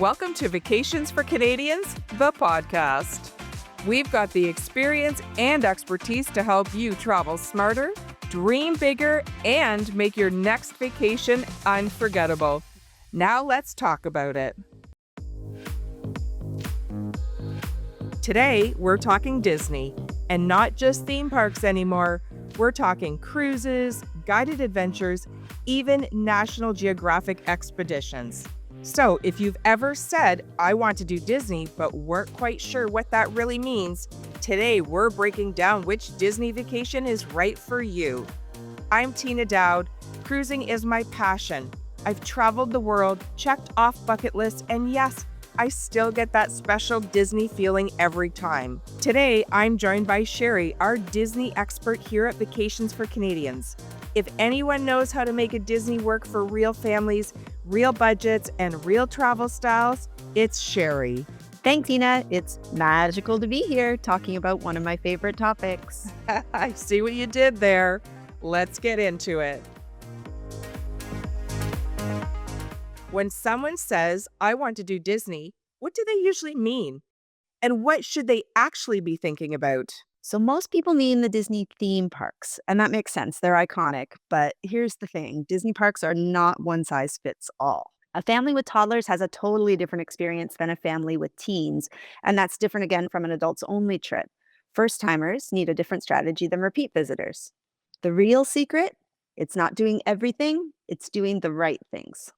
Welcome to Vacations for Canadians, the podcast. We've got the experience and expertise to help you travel smarter, dream bigger, and make your next vacation unforgettable. Now let's talk about it. Today, we're talking Disney, and not just theme parks anymore. We're talking cruises, guided adventures, even National Geographic Expeditions. So if you've ever said, I want to do Disney, but weren't quite sure what that really means, today we're breaking down which Disney vacation is right for you. I'm Teena Dowd. Cruising is my passion. I've traveled the world, checked off bucket lists, and yes, I still get that special Disney feeling every time. Today, I'm joined by Sherry, our Disney expert here at Vacations for Canadians. If anyone knows how to make a Disney work for real families, real budgets, and real travel styles, it's Sherry. Thanks, Tina. It's magical to be here talking about one of my favorite topics. I see what you did there. Let's get into it. When someone says, I want to do Disney, what do they usually mean? And what should they actually be thinking about? So most people mean the Disney theme parks, and that makes sense. They're iconic. But here's the thing. Disney parks are not one size fits all. A family with toddlers has a totally different experience than a family with teens, and that's different again from an adults-only trip. First-timers need a different strategy than repeat visitors. The real secret? It's not doing everything, it's doing the right things.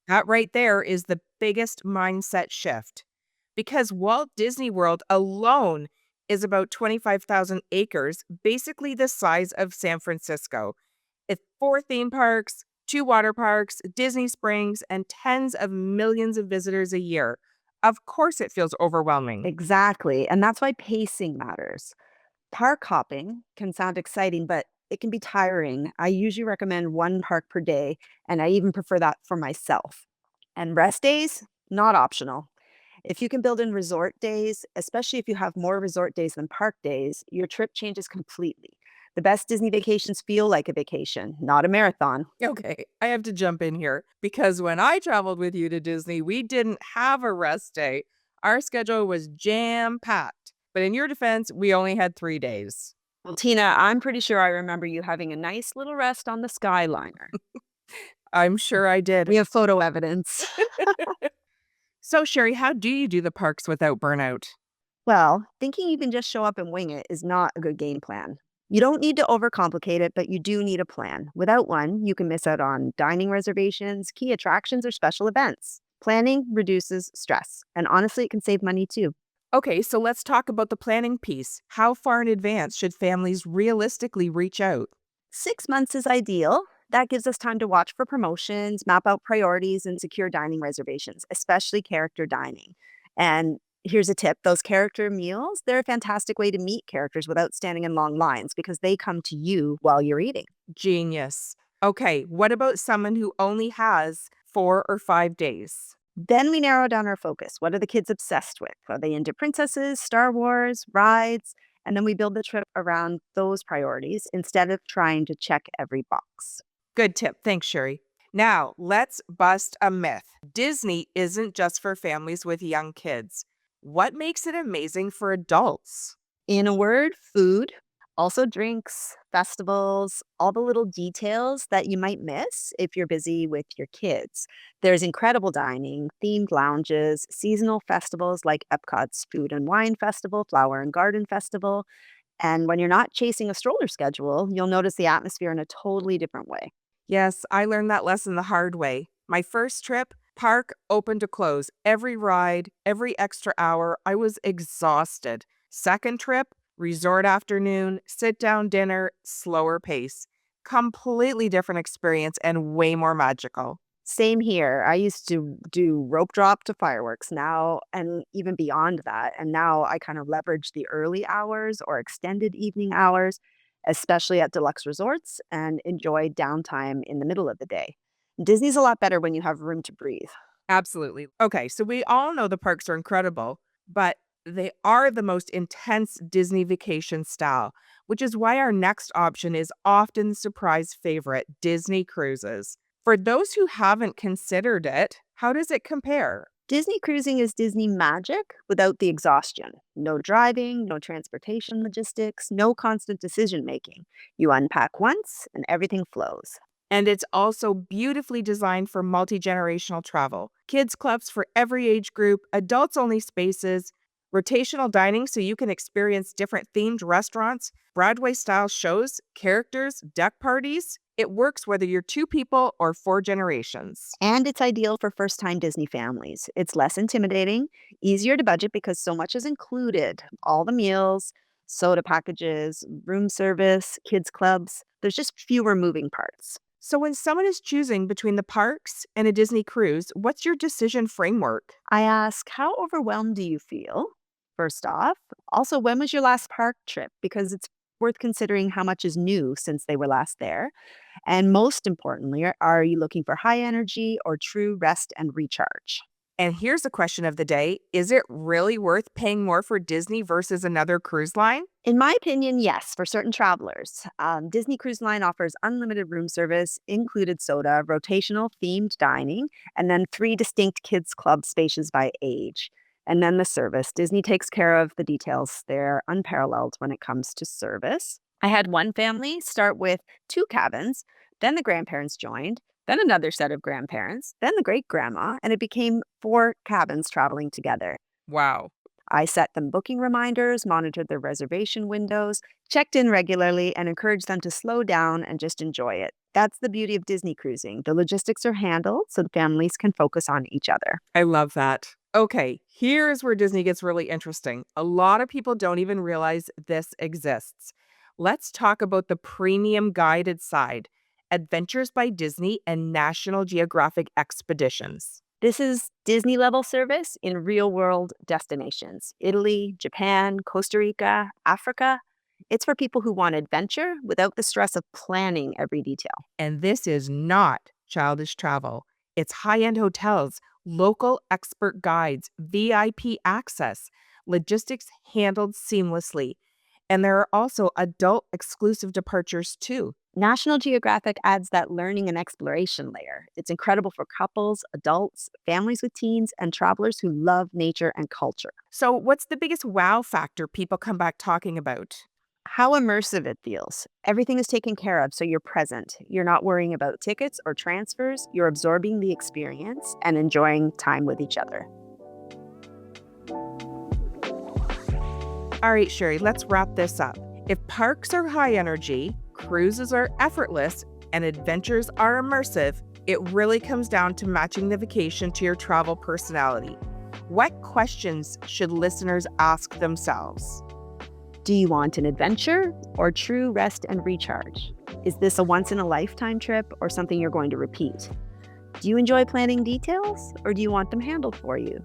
That right there is the biggest mindset shift. Because Walt Disney World alone is about 25,000 acres, basically the size of San Francisco. It's 4 theme parks, 2 water parks, Disney Springs, and tens of millions of visitors a year. Of course it feels overwhelming. Exactly, and that's why pacing matters. Park hopping can sound exciting, but it can be tiring. I usually recommend 1 park per day, and I even prefer that for myself. And rest days, not optional. If you can build in resort days, especially if you have more resort days than park days, your trip changes completely. The best Disney vacations feel like a vacation, not a marathon. Okay, I have to jump in here because when I traveled with you to Disney, we didn't have a rest day. Our schedule was jam-packed. But in your defense, we only had 3 days. Well, Tina, I'm pretty sure I remember you having a nice little rest on the Skyliner. I'm sure I did. We have photo evidence. So, Sherry, how do you do the parks without burnout? Well, thinking you can just show up and wing it is not a good game plan. You don't need to overcomplicate it, but you do need a plan. Without one, you can miss out on dining reservations, key attractions, or special events. Planning reduces stress, and honestly, it can save money too. Okay, so let's talk about the planning piece. How far in advance should families realistically reach out? 6 months is ideal. That gives us time to watch for promotions, map out priorities, and secure dining reservations, especially character dining. And here's a tip. Those character meals, they're a fantastic way to meet characters without standing in long lines because they come to you while you're eating. Genius. Okay, what about someone who only has 4 or 5 days? Then we narrow down our focus. What are the kids obsessed with? Are they into princesses, Star Wars, rides? And then we build the trip around those priorities instead of trying to check every box. Good tip. Thanks, Sherry. Now, let's bust a myth. Disney isn't just for families with young kids. What makes it amazing for adults? In a word, food, also drinks, festivals, all the little details that you might miss if you're busy with your kids. There's incredible dining, themed lounges, seasonal festivals like Epcot's Food and Wine Festival, Flower and Garden Festival. And when you're not chasing a stroller schedule, you'll notice the atmosphere in a totally different way. Yes, I learned that lesson the hard way. My first trip, park open to close. Every ride, every extra hour, I was exhausted. Second trip, resort afternoon, sit-down dinner, slower pace. Completely different experience and way more magical. Same here. I used to do rope drop to fireworks now and even beyond that. And now I kind of leverage the early hours or extended evening hours, especially at deluxe resorts, and enjoy downtime in the middle of the day. Disney's a lot better when you have room to breathe. Absolutely. Okay, so we all know the parks are incredible, but they are the most intense Disney vacation style, which is why our next option is often the surprise favorite, Disney cruises. For those who haven't considered it, how does it compare? Disney cruising is Disney magic without the exhaustion. No driving, no transportation logistics, no constant decision making. You unpack once and everything flows. And it's also beautifully designed for multi generational travel. Kids' clubs for every age group, adults only spaces, rotational dining so you can experience different themed restaurants, Broadway style shows, characters, deck parties. It works whether you're two people or four generations. And it's ideal for first time Disney families. It's less intimidating, easier to budget because so much is included all the meals, soda packages, room service, kids' clubs. There's just fewer moving parts. So, when someone is choosing between the parks and a Disney cruise, what's your decision framework? I ask, how overwhelmed do you feel? First off. Also, when was your last park trip? Because it's worth considering how much is new since they were last there. And most importantly, are you looking for high energy or true rest and recharge? And here's a question of the day. Is it really worth paying more for Disney versus another cruise line? In my opinion, yes, for certain travelers. Disney Cruise Line offers unlimited room service, included soda, rotational themed dining, and then three distinct kids' club spaces by age. And then the service. Disney takes care of the details. They're unparalleled when it comes to service. I had one family start with two cabins, then the grandparents joined, then another set of grandparents, then the great grandma, and it became four cabins traveling together. Wow. I set them booking reminders, monitored their reservation windows, checked in regularly, and encouraged them to slow down and just enjoy it. That's the beauty of Disney cruising. The logistics are handled so the families can focus on each other. I love that. Okay, here's where Disney gets really interesting. A lot of people don't even realize this exists. Let's talk about the premium guided side, Adventures by Disney and National Geographic Expeditions. This is Disney level service in real world destinations Italy, Japan, Costa Rica, Africa. It's for people who want adventure without the stress of planning every detail. And this is not childish travel. It's high end hotels, local expert guides, VIP access, logistics handled seamlessly. And there are also adult exclusive departures too. National Geographic adds that learning and exploration layer. It's incredible for couples, adults, families with teens, and travelers who love nature and culture. So, what's the biggest wow factor people come back talking about? How immersive it feels. Everything is taken care of, so you're present. You're not worrying about tickets or transfers. You're absorbing the experience and enjoying time with each other. All right, Sherry, let's wrap this up. If parks are high energy, cruises are effortless, and adventures are immersive, it really comes down to matching the vacation to your travel personality. What questions should listeners ask themselves? Do you want an adventure or true rest and recharge? Is this a once in a lifetime trip or something you're going to repeat? Do you enjoy planning details or do you want them handled for you?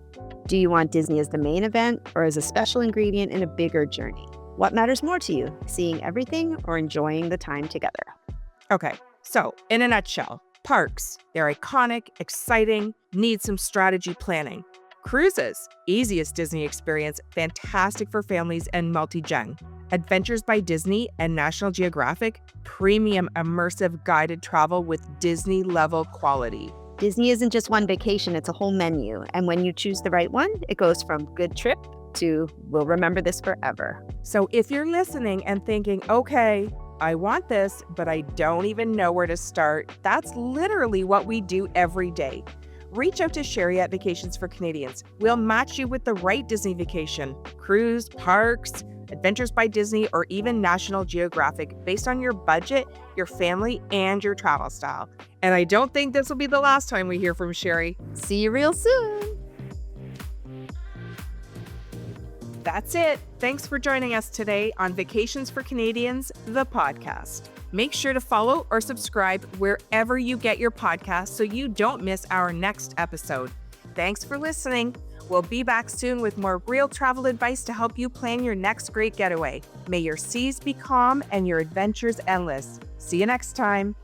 Do you want Disney as the main event or as a special ingredient in a bigger journey? What matters more to you, seeing everything or enjoying the time together? Okay, so in a nutshell, parks, they're iconic, exciting, need some strategy planning. Cruises, easiest Disney experience, fantastic for families and multi-gen. Adventures by Disney and National Geographic, premium immersive guided travel with Disney level quality. Disney isn't just one vacation, it's a whole menu. And when you choose the right one, it goes from good trip to we'll remember this forever. So if you're listening and thinking, okay, I want this, but I don't even know where to start, that's literally what we do every day. Reach out to Sherry at Vacations for Canadians. We'll match you with the right Disney vacation, cruise, parks, Adventures by Disney, or even National Geographic based on your budget, your family, and your travel style. And I don't think this will be the last time we hear from Sherry. See you real soon. That's it. Thanks for joining us today on Vacations for Canadians, the podcast. Make sure to follow or subscribe wherever you get your podcasts so you don't miss our next episode. Thanks for listening. We'll be back soon with more real travel advice to help you plan your next great getaway. May your seas be calm and your adventures endless. See you next time.